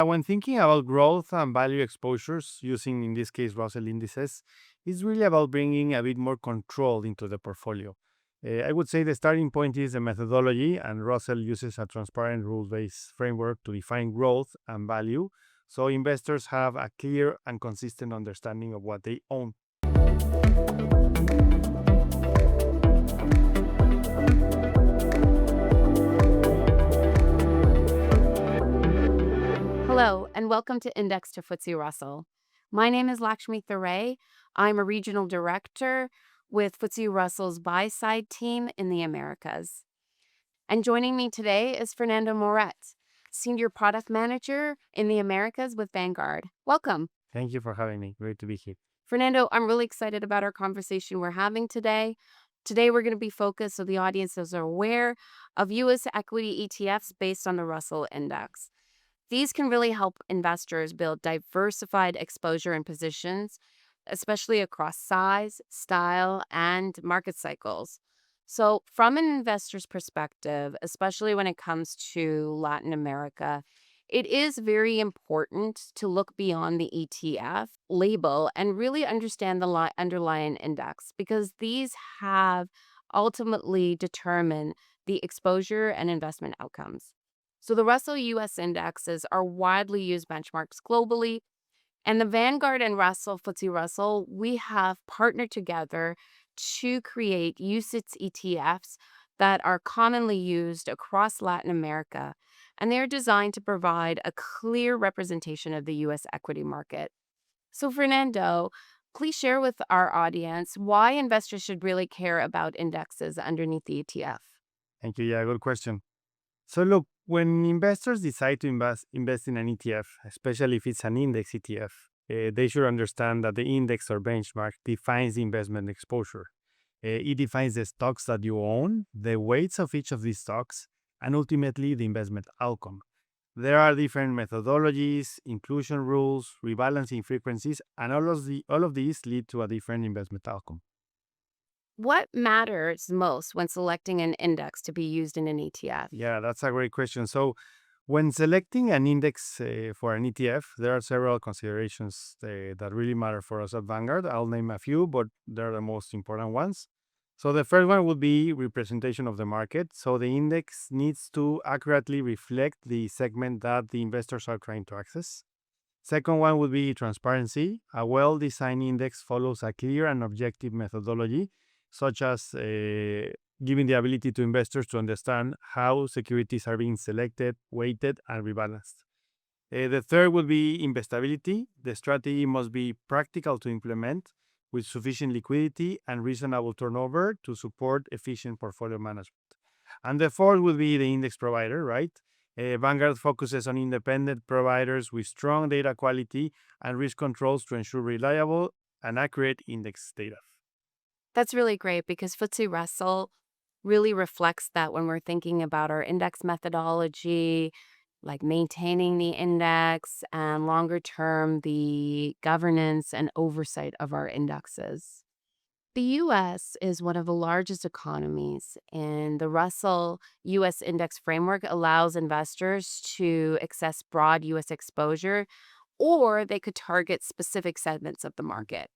when thinking about growth and value exposures, using in this case Russell indices, it's really about bringing a bit more control into the portfolio. I would say the starting point is the methodology, and Russell uses a transparent rules based framework to define growth and value, so investors have a clear and consistent understanding of what they own. Hello, and welcome to Index to FTSE Russell. My name is Lakshmi Thurai. I'm a regional director with FTSE Russell's buy-side team in the Americas. And joining me today is Fernando Morrett, Senior Product Manager in the Americas with Vanguard. Welcome. Thank you for having me. Great to be here. Fernando, I'm really excited about our conversation we're having today. Today, we're going to be focused so the audiences are aware of U.S. equity ETFs based on the Russell Index. These can really help investors build diversified exposure and positions, especially across size, style, and market cycles. So, from an investor's perspective, especially when it comes to Latin America, it is very important to look beyond the ETF label and really understand the underlying index, because these have ultimately determined the exposure and investment outcomes. So the Russell US indexes are widely used benchmarks globally, and the Vanguard and Russell FTSE Russell, we have partnered together to create UCITS ETFs that are commonly used across Latin America, and they're designed to provide a clear representation of the US equity market. So Fernando, please share with our audience why investors should really care about indexes underneath the ETF. Thank you. Yeah, good question. So look, when investors decide to invest in an ETF, especially if it's an index ETF, they should understand that the index or benchmark defines the investment exposure. It defines the stocks that you own, the weights of each of these stocks, and ultimately the investment outcome. There are different methodologies, inclusion rules, rebalancing frequencies, and all of these lead to a different investment outcome. What matters most when selecting an index to be used in an ETF? Yeah, that's a great question. So, when selecting an index for an ETF, there are several considerations that really matter for us at Vanguard. I'll name a few, but they're the most important ones. So, the first one would be representation of the market. So, the index needs to accurately reflect the segment that the investors are trying to access. Second one would be transparency. A well designed index follows a clear and objective methodology, such as giving the ability to investors to understand how securities are being selected, weighted, and rebalanced. The third would be investability. The strategy must be practical to implement with sufficient liquidity and reasonable turnover to support efficient portfolio management. And the fourth would be the index provider, right? Vanguard focuses on independent providers with strong data quality and risk controls to ensure reliable and accurate index data. That's really great because FTSE Russell really reflects that when we're thinking about our index methodology, like maintaining the index, and longer term, the governance and oversight of our indexes. The US is one of the largest economies, and the Russell US Index framework allows investors to access broad US exposure, or they could target specific segments of the market.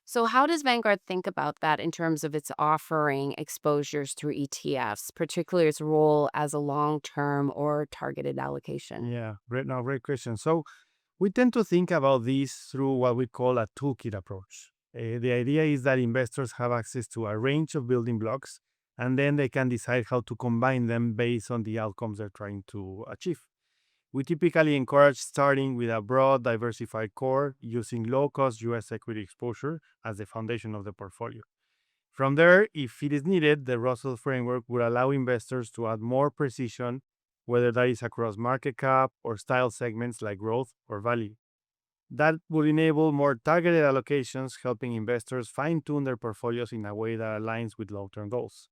So, how does Vanguard think about that in terms of its offering exposures through ETFs, particularly its role as a long term or targeted allocation? Yeah, great, no, great question. So we tend to think about this through what we call a toolkit approach. The idea is that investors have access to a range of building blocks, and then they can decide how to combine them based on the outcomes they're trying to achieve. We typically encourage starting with a broad, diversified core using low cost US equity exposure as the foundation of the portfolio. From there, if it is needed, the Russell framework would allow investors to add more precision, whether that is across market cap or style segments like growth or value. That would enable more targeted allocations, helping investors fine tune their portfolios in a way that aligns with long term goals.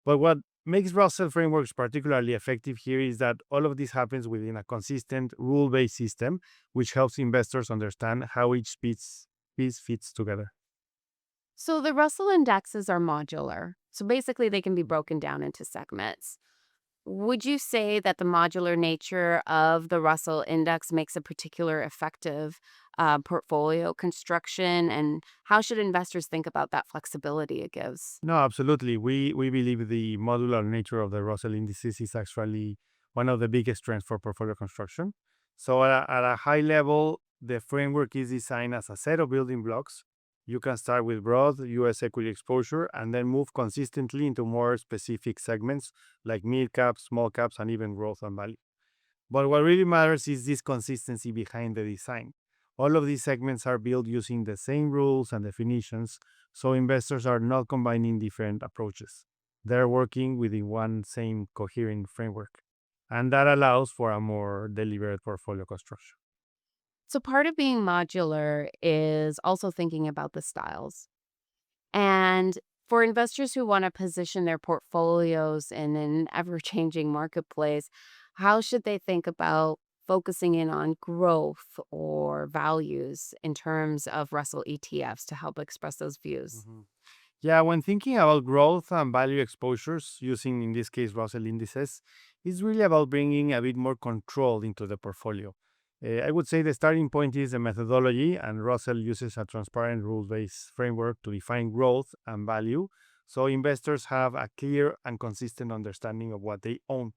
But what makes Russell frameworks particularly effective here is that all of this happens within a consistent rule based system, which helps investors understand how each piece fits together. So, the Russell indexes are modular. So, basically, they can be broken down into segments. Would you say that the modular nature of the Russell Index makes a particular effective portfolio construction? And how should investors think about that flexibility it gives? No, absolutely. We believe the modular nature of the Russell indices is actually one of the biggest trends for portfolio construction. So at a high level, the framework is designed as a set of building blocks. You can start with broad US equity exposure and then move consistently into more specific segments like mid caps, small caps, and even growth and value. But what really matters is this consistency behind the design. All of these segments are built using the same rules and definitions, so investors are not combining different approaches. They're working within one same coherent framework. And that allows for a more deliberate portfolio construction. So, part of being modular is also thinking about the styles. And for investors who want to position their portfolios in an ever changing marketplace, how should they think about focusing in on growth or values in terms of Russell ETFs to help express those views? Mhm. Yeah, when thinking about growth and value exposures, using in this case Russell indices, it's really about bringing a bit more control into the portfolio. I would say the starting point is the methodology, and Russell uses a transparent rules based framework to define growth and value. So investors have a clear and consistent understanding of what they own.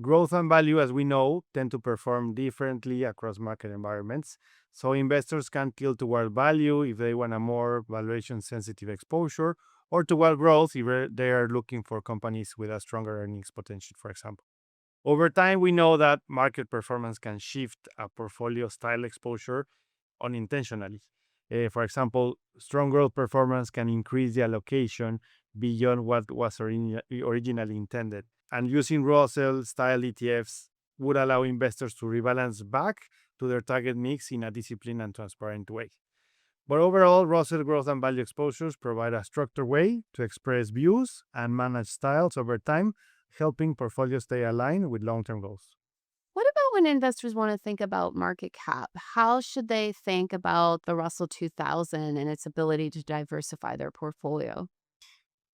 Growth and value, as we know, tend to perform differently across market environments. So investors can tilt toward value if they want a more valuation sensitive exposure, or toward growth if they are looking for companies with a stronger earnings potential, for example. Over time, we know that market performance can shift a portfolio style exposure unintentionally. For example, strong growth performance can increase the allocation beyond what was originally intended. And using Russell style ETFs would allow investors to rebalance back to their target mix in a disciplined and transparent way. But overall, Russell growth and value exposures provide a structured way to express views and manage styles over time, helping portfolios stay aligned with long term goals. What about when investors want to think about market cap? How should they think about the Russell 2000 and its ability to diversify their portfolio?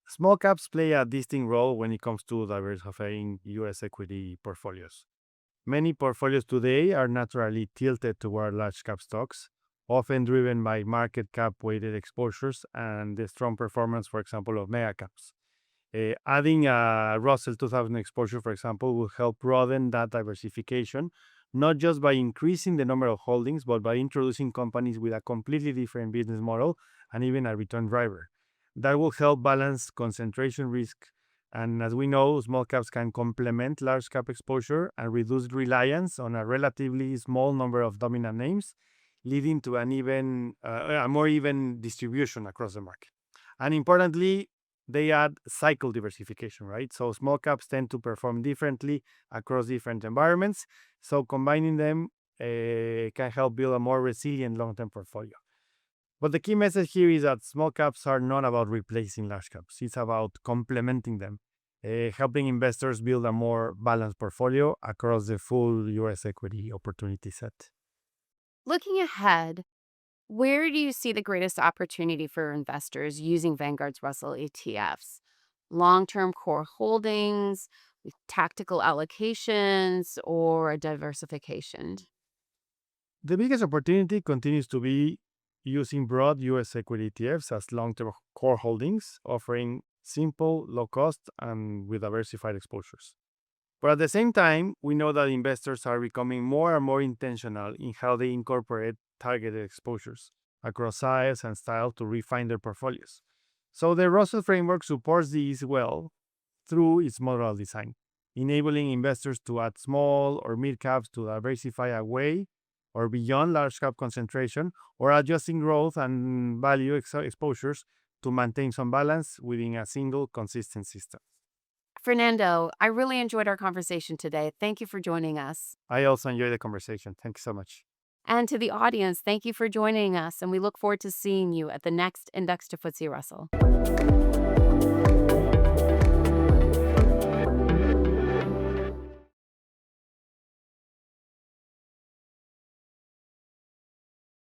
Small caps play a distinct role when it comes to diversifying US equity portfolios. Many portfolios today are naturally tilted toward large cap stocks, often driven by market cap weighted exposures and the strong performance, for example, of mega caps. Adding a Russell 2000 exposure, for example, will help broaden that diversification, not just by increasing the number of holdings, but by introducing companies with a completely different business model and even a return driver. That will help balance concentration risk. And as we know, small caps can complement large cap exposure and reduce reliance on a relatively small number of dominant names, leading to a more even distribution across the market. And importantly, they add cycle diversification, right? So small caps tend to perform differently across different environments. So combining them can help build a more resilient long-term portfolio. But the key message here is that small caps are not about replacing large caps. It's about complementing them, helping investors build a more balanced portfolio across the full US equity opportunity set. Looking ahead, where do you see the greatest opportunity for investors using Vanguard's Russell ETFs? Long term core holdings, with tactical allocations, or a diversification? The biggest opportunity continues to be using broad US equity ETFs as long term core holdings, offering simple, low cost, and with diversified exposures. But at the same time, we know that investors are becoming more and more intentional in how they incorporate targeted exposures across size and style to refine their portfolios. So the Russell framework supports these well through its modular design, enabling investors to add small or mid caps to diversify away or beyond large cap concentration, or adjusting growth and value exposures to maintain some balance within a single consistent system. Fernando, I really enjoyed our conversation today. Thank you for joining us. I also enjoy the conversation. Thank you so much. And to the audience, thank you for joining us. And we look forward to seeing you at the next Index to FTSE Russell.